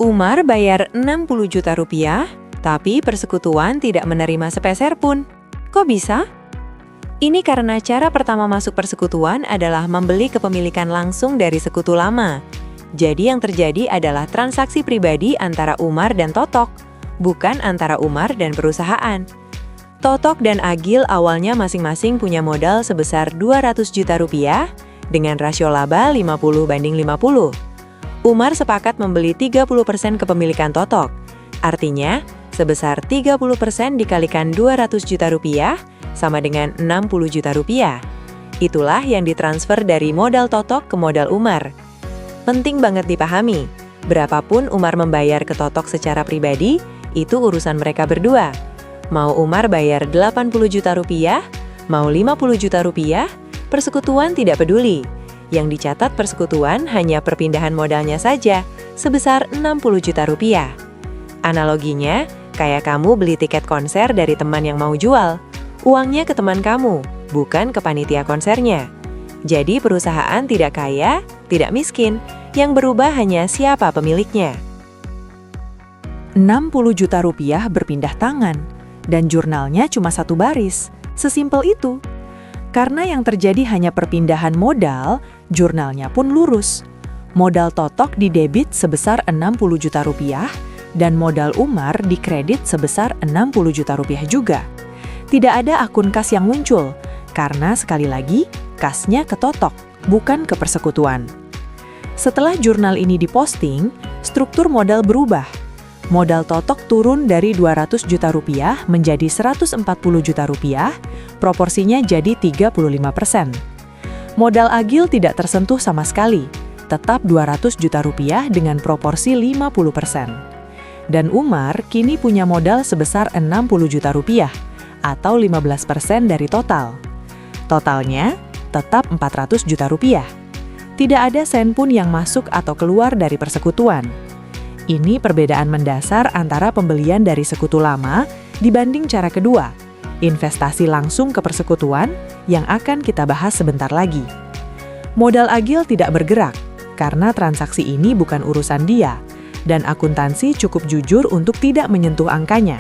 Umar bayar 60 juta rupiah, tapi persekutuan tidak menerima sepeser pun. Kok bisa? Ini karena cara pertama masuk persekutuan adalah membeli kepemilikan langsung dari sekutu lama. Jadi yang terjadi adalah transaksi pribadi antara Umar dan Totok, bukan antara Umar dan perusahaan. Totok dan Agil awalnya masing-masing punya modal sebesar 200 juta rupiah dengan rasio laba 50/50. Umar sepakat membeli 30% kepemilikan Totok. Artinya, sebesar 30% dikalikan 200 juta rupiah sama dengan 60 juta rupiah. Itulah yang ditransfer dari modal Totok ke modal Umar. Penting banget dipahami, berapapun Umar membayar ke Totok secara pribadi, itu urusan mereka berdua. Mau Umar bayar 80 juta rupiah, mau 50 juta rupiah, persekutuan tidak peduli. Yang dicatat persekutuan hanya perpindahan modalnya saja, sebesar 60 juta rupiah. Analoginya, kayak kamu beli tiket konser dari teman yang mau jual. Uangnya ke teman kamu, bukan ke panitia konsernya. Jadi perusahaan tidak kaya, tidak miskin, yang berubah hanya siapa pemiliknya. 60 juta rupiah berpindah tangan, dan jurnalnya cuma satu baris. Sesimpel itu. Karena yang terjadi hanya perpindahan modal, jurnalnya pun lurus. Modal Totok didebit sebesar 60 juta rupiah, dan modal Umar dikredit sebesar 60 juta rupiah juga. Tidak ada akun kas yang muncul, karena sekali lagi, kasnya ke Totok, bukan ke persekutuan. Setelah jurnal ini diposting, struktur modal berubah. Modal Totok turun dari 200 juta rupiah menjadi 140 juta rupiah, proporsinya jadi 35%. Modal Agil tidak tersentuh sama sekali, tetap 200 juta rupiah dengan proporsi 50%. Dan Umar kini punya modal sebesar 60 juta rupiah, atau 15% dari total. Totalnya tetap 400 juta rupiah. Tidak ada sen pun yang masuk atau keluar dari persekutuan. Ini perbedaan mendasar antara pembelian dari sekutu lama dibanding cara kedua, investasi langsung ke persekutuan yang akan kita bahas sebentar lagi. Modal Agil tidak bergerak, karena transaksi ini bukan urusan dia, dan akuntansi cukup jujur untuk tidak menyentuh angkanya.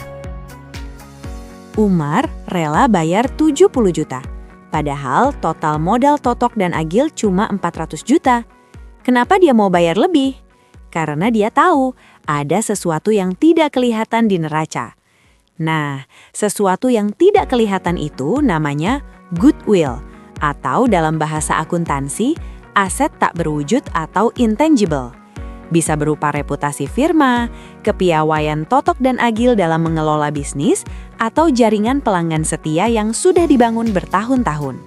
Umar rela bayar 70 juta, padahal total modal Totok dan Agil cuma 400 juta. Kenapa dia mau bayar lebih? Karena dia tahu ada sesuatu yang tidak kelihatan di neraca. Nah, sesuatu yang tidak kelihatan itu namanya goodwill, atau dalam bahasa akuntansi, aset tak berwujud atau intangible. Bisa berupa reputasi firma, kepiawaian Totok dan Agil dalam mengelola bisnis, atau jaringan pelanggan setia yang sudah dibangun bertahun-tahun.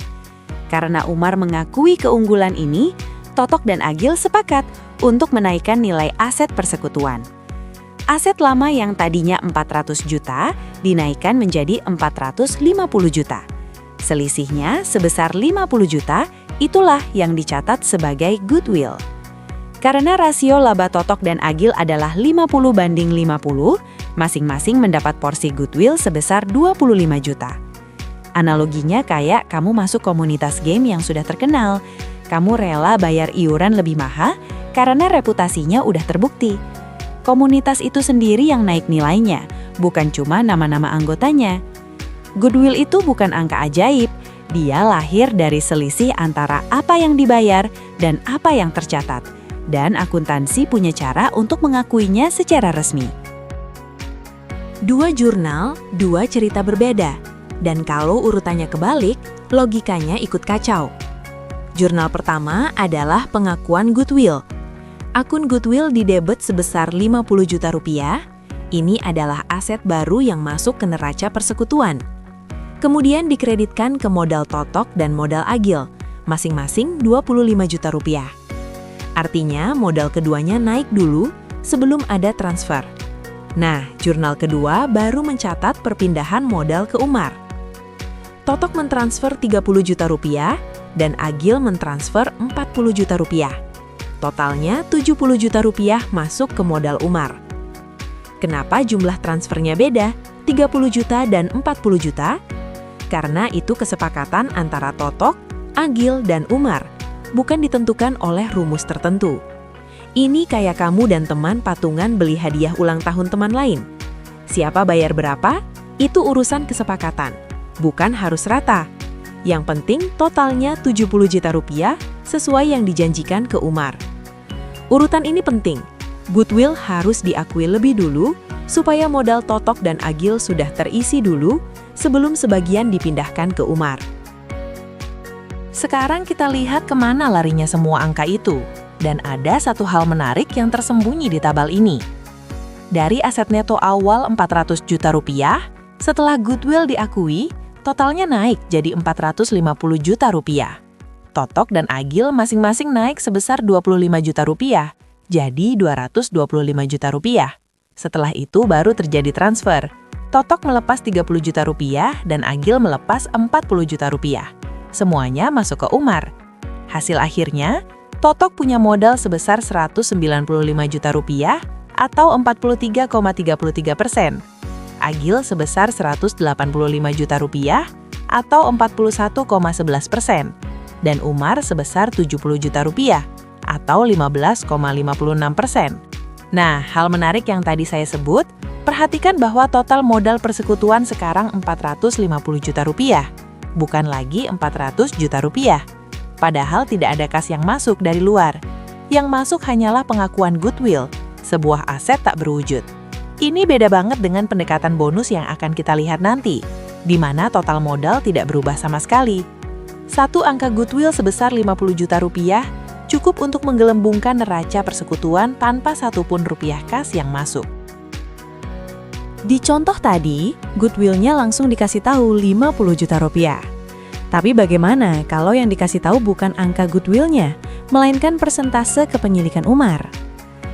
Karena Umar mengakui keunggulan ini, Totok dan Agil sepakat untuk menaikkan nilai aset persekutuan. Aset lama yang tadinya 400 juta dinaikkan menjadi 450 juta. Selisihnya sebesar 50 juta, itulah yang dicatat sebagai goodwill. Karena rasio laba Totok dan Agil adalah 50/50, masing-masing mendapat porsi goodwill sebesar 25 juta. Analoginya kayak kamu masuk komunitas game yang sudah terkenal, kamu rela bayar iuran lebih mahal karena reputasinya udah terbukti. Komunitas itu sendiri yang naik nilainya, bukan cuma nama-nama anggotanya. Goodwill itu bukan angka ajaib, dia lahir dari selisih antara apa yang dibayar dan apa yang tercatat. Dan akuntansi punya cara untuk mengakuinya secara resmi. Dua jurnal, dua cerita berbeda. Dan kalau urutannya kebalik, logikanya ikut kacau. Jurnal pertama adalah pengakuan goodwill. Akun goodwill didebet sebesar 50 juta rupiah. Ini adalah aset baru yang masuk ke neraca persekutuan. Kemudian dikreditkan ke modal Totok dan modal Agil, masing-masing 25 juta rupiah. Artinya modal keduanya naik dulu sebelum ada transfer. Nah, jurnal kedua baru mencatat perpindahan modal ke Umar. Totok mentransfer 30 juta rupiah dan Agil mentransfer 40 juta rupiah. Totalnya 70 juta rupiah masuk ke modal Umar. Kenapa jumlah transfernya beda, 30 juta dan 40 juta? Karena itu kesepakatan antara Totok, Agil, dan Umar, bukan ditentukan oleh rumus tertentu. Ini kayak kamu dan teman patungan beli hadiah ulang tahun teman lain. Siapa bayar berapa? Itu urusan kesepakatan, bukan harus rata. Yang penting totalnya 70 juta rupiah sesuai yang dijanjikan ke Umar. Urutan ini penting. Goodwill harus diakui lebih dulu supaya modal Totok dan Agil sudah terisi dulu sebelum sebagian dipindahkan ke Umar. Sekarang kita lihat kemana larinya semua angka itu. Dan ada satu hal menarik yang tersembunyi di tabel ini. Dari aset neto awal 400 juta rupiah, setelah goodwill diakui, totalnya naik jadi 450 juta rupiah. Totok dan Agil masing-masing naik sebesar 25 juta rupiah, jadi 225 juta rupiah. Setelah itu baru terjadi transfer. Totok melepas 30 juta rupiah dan Agil melepas 40 juta rupiah. Semuanya masuk ke Umar. Hasil akhirnya, Totok punya modal sebesar 195 juta rupiah atau 43,33%. Agil sebesar 185 juta rupiah atau 41,11%. Dan Umar sebesar 70 juta rupiah atau 15,56%. Nah, hal menarik yang tadi saya sebut, perhatikan bahwa total modal persekutuan sekarang 450 juta rupiah, bukan lagi 400 juta rupiah. Padahal tidak ada kas yang masuk dari luar. Yang masuk hanyalah pengakuan goodwill, sebuah aset tak berwujud. Ini beda banget dengan pendekatan bonus yang akan kita lihat nanti, di mana total modal tidak berubah sama sekali. Satu angka goodwill sebesar 50 juta rupiah cukup untuk menggelembungkan neraca persekutuan tanpa satupun rupiah kas yang masuk. Di contoh tadi, goodwill-nya langsung dikasih tahu 50 juta rupiah. Tapi bagaimana kalau yang dikasih tahu bukan angka goodwill-nya, melainkan persentase kepemilikan Umar?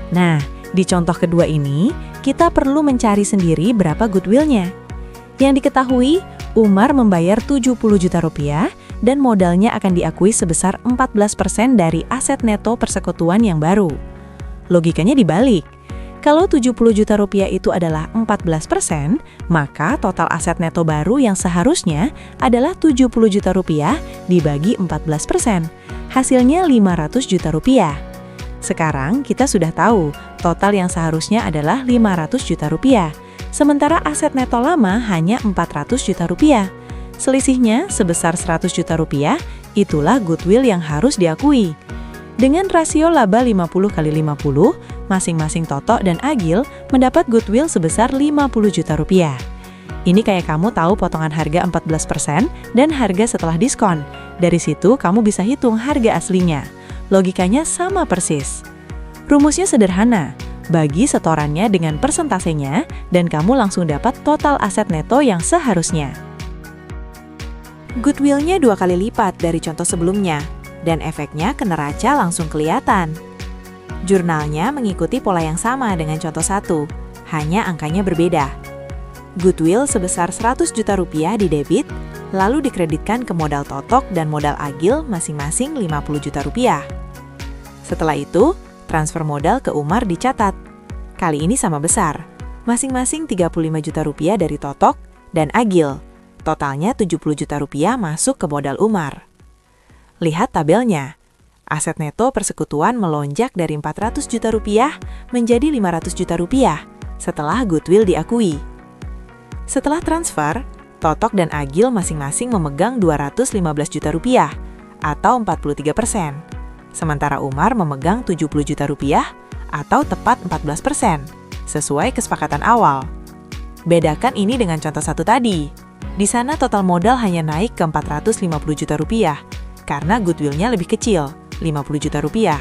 Nah, di contoh kedua ini, kita perlu mencari sendiri berapa goodwill-nya. Yang diketahui, Umar membayar 70 juta rupiah dan modalnya akan diakui sebesar 14% dari aset neto persekutuan yang baru. Logikanya dibalik. Kalau 70 juta rupiah itu adalah 14%, maka total aset neto baru yang seharusnya adalah 70 juta rupiah dibagi 14%. Hasilnya 500 juta rupiah. Sekarang kita sudah tahu total yang seharusnya adalah 500 juta rupiah. Sementara aset neto lama hanya 400 juta rupiah. Selisihnya sebesar 100 juta rupiah, itulah goodwill yang harus diakui. Dengan rasio laba 50 kali 50, masing-masing Totok dan Agil mendapat goodwill sebesar 50 juta rupiah. Ini kayak kamu tahu potongan harga 14% dan harga setelah diskon. Dari situ kamu bisa hitung harga aslinya. Logikanya sama persis. Rumusnya sederhana. Bagi setorannya dengan persentasenya dan kamu langsung dapat total aset neto yang seharusnya. Goodwill-nya 2 kali lipat dari contoh sebelumnya. Dan efeknya ke neraca langsung kelihatan. Jurnalnya mengikuti pola yang sama dengan contoh 1, hanya angkanya berbeda. Goodwill sebesar 100 juta rupiah di debit, lalu dikreditkan ke modal Totok dan modal Agil masing-masing 50 juta rupiah. Setelah itu, transfer modal ke Umar dicatat. Kali ini sama besar, masing-masing 35 juta rupiah dari Totok dan Agil. Totalnya 70 juta rupiah masuk ke modal Umar. Lihat tabelnya. Aset neto persekutuan melonjak dari 400 juta rupiah menjadi 500 juta rupiah setelah goodwill diakui. Setelah transfer, Totok dan Agil masing-masing memegang 215 juta rupiah atau 43%. Sementara Umar memegang 70 juta rupiah atau tepat 14%, sesuai kesepakatan awal. Bedakan ini dengan contoh 1 tadi. Di sana total modal hanya naik ke 450 juta rupiah karena goodwill-nya lebih kecil, 50 juta rupiah.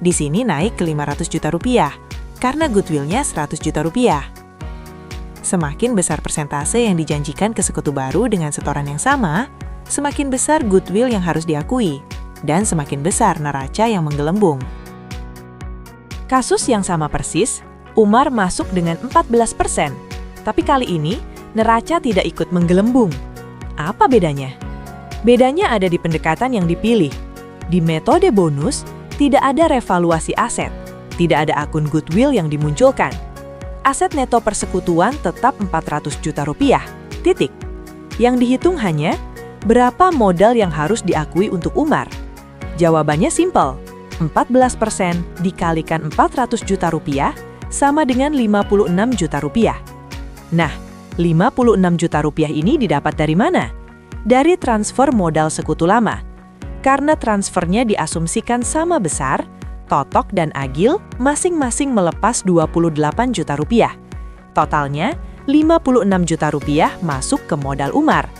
Di sini naik ke 500 juta rupiah, karena goodwill-nya 100 juta rupiah. Semakin besar persentase yang dijanjikan ke sekutu baru dengan setoran yang sama, semakin besar goodwill yang harus diakui, dan semakin besar neraca yang menggelembung. Kasus yang sama persis, Umar masuk dengan 14%, tapi kali ini neraca tidak ikut menggelembung. Apa bedanya? Bedanya ada di pendekatan yang dipilih. Di metode bonus, tidak ada revaluasi aset, tidak ada akun goodwill yang dimunculkan. Aset neto persekutuan tetap 400 juta rupiah, titik. Yang dihitung hanya, berapa modal yang harus diakui untuk Umar? Jawabannya simpel, 14% dikalikan 400 juta rupiah sama dengan 56 juta rupiah. Nah, 56 juta rupiah ini didapat dari mana? Dari transfer modal sekutu lama. Karena transfernya diasumsikan sama besar, Totok dan Agil masing-masing melepas 28 juta rupiah. Totalnya, 56 juta rupiah masuk ke modal Umar.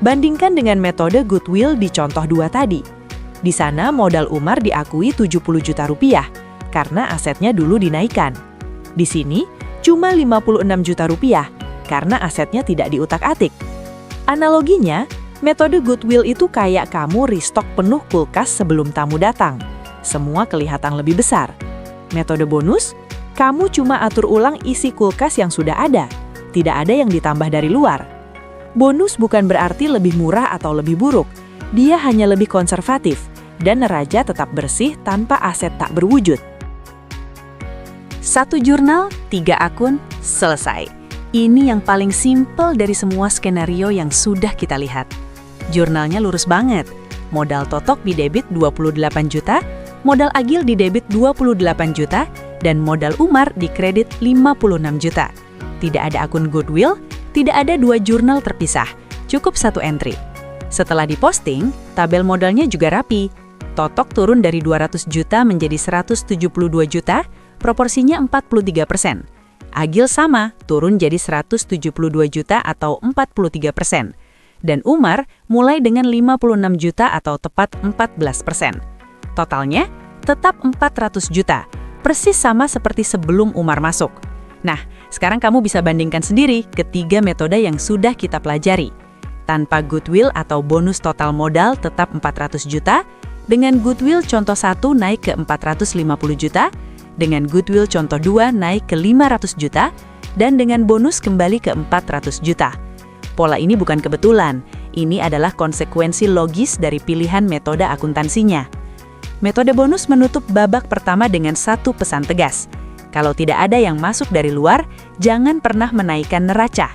Bandingkan dengan metode goodwill di contoh 2 tadi. Di sana modal Umar diakui 70 juta rupiah karena asetnya dulu dinaikkan. Di sini cuma 56 juta rupiah karena asetnya tidak diutak-atik. Analoginya, metode goodwill itu kayak kamu restock penuh kulkas sebelum tamu datang. Semua kelihatan lebih besar. Metode bonus, kamu cuma atur ulang isi kulkas yang sudah ada. Tidak ada yang ditambah dari luar. Bonus bukan berarti lebih murah atau lebih buruk. Dia hanya lebih konservatif, dan neraja tetap bersih tanpa aset tak berwujud. 1 jurnal, 3 akun, selesai. Ini yang paling simpel dari semua skenario yang sudah kita lihat. Jurnalnya lurus banget. Modal Totok di debit 28 juta, modal Agil di debit 28 juta, dan modal Umar di kredit 56 juta. Tidak ada akun goodwill, tidak ada 2 jurnal terpisah, cukup 1 entry. Setelah diposting, tabel modalnya juga rapi. Totok turun dari 200 juta menjadi 172 juta, proporsinya 43%. Agil sama, turun jadi 172 juta atau 43%. Dan Umar mulai dengan 56 juta atau tepat 14%. Totalnya tetap 400 juta, persis sama seperti sebelum Umar masuk. Nah, sekarang kamu bisa bandingkan sendiri ketiga metode yang sudah kita pelajari. Tanpa goodwill atau bonus total modal tetap 400 juta, dengan goodwill contoh 1 naik ke 450 juta, dengan goodwill contoh 2 naik ke 500 juta, dan dengan bonus kembali ke 400 juta. Pola ini bukan kebetulan, ini adalah konsekuensi logis dari pilihan metode akuntansinya. Metode bonus menutup babak pertama dengan satu pesan tegas. Kalau tidak ada yang masuk dari luar, jangan pernah menaikkan neraca.